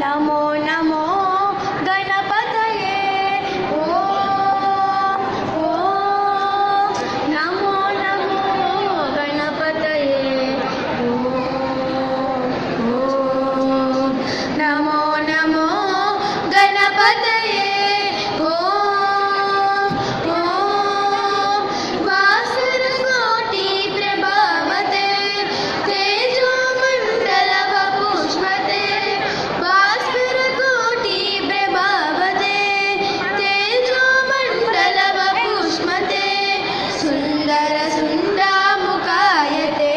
नमो नमो गणपतये नमो नमो गणपतये नमो नमो गणपतये वासुरकोटि प्रभावते तेजो मंडल वपुष्पते वासुरकोटि प्रभावते तेजो मंडल वपुष्पते सुंदर सुंदरमुखायते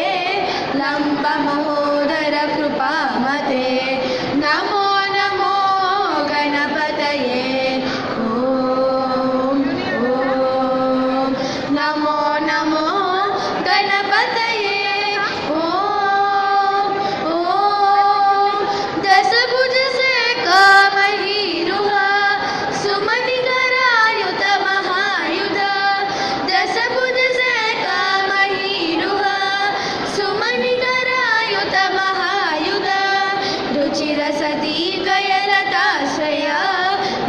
लंब महोदर कृपामते नमो नमो गणपतये नमो नमो गणपतये दशभुज शेखमहीरुह सुमनिकरायुध महायुध दशभुज शेखमहीरुह सुमनिकरायुध महायुध रुचिरसती गयरताश्रय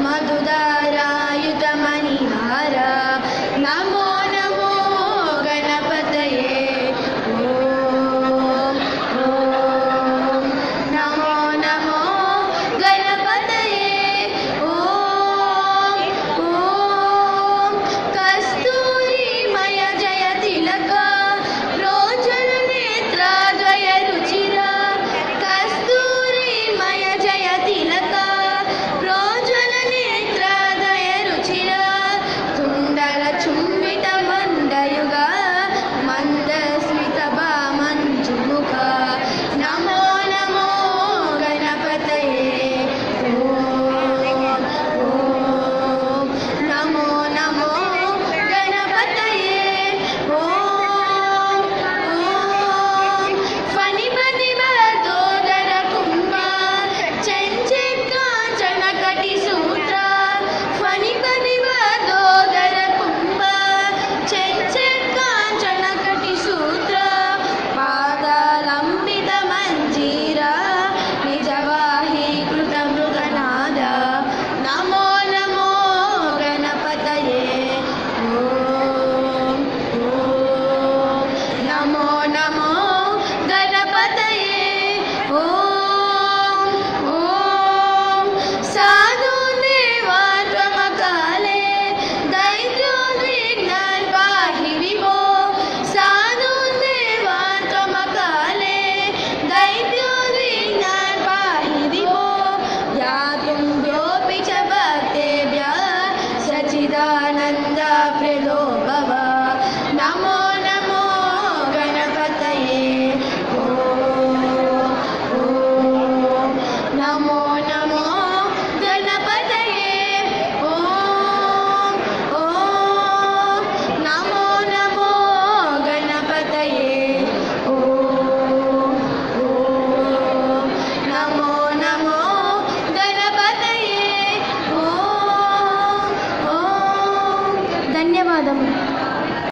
मधुदारायुध मणिहार नमो नमो गणपतये नमो नमो गणपतये कस्तूरीमय जय तिलक प्रोज्वल नेत्र द्वय रुचिर कस्तूरीमय जय तिलक प्रोज्वल नेत्र द्वय रुचिर तुंडल चुंबित मंदयुग मंदस्मित मंजुमुख नमो नमो गणपतये नमो नमो गणपतये फणिपति बरदोदर कुंभ चंचकांचन कटि सूत्र फणिपति बरदोदर कुंभ चंचकांचन कटि सूत्र पादलंबित मंजीर निजवाही कृत मृगनाद नमो नमो गणपतये नमो नमो गणपतये साधु देवा त्वमकाले दैत्योद्विग्नान् पाहि विभो साधु देवा त्वमकाले दैत्योद्विग्नान् पाहि विभो यातुं योऽपि च भक्तेभ्यः सच्चिदानन्द प्रदो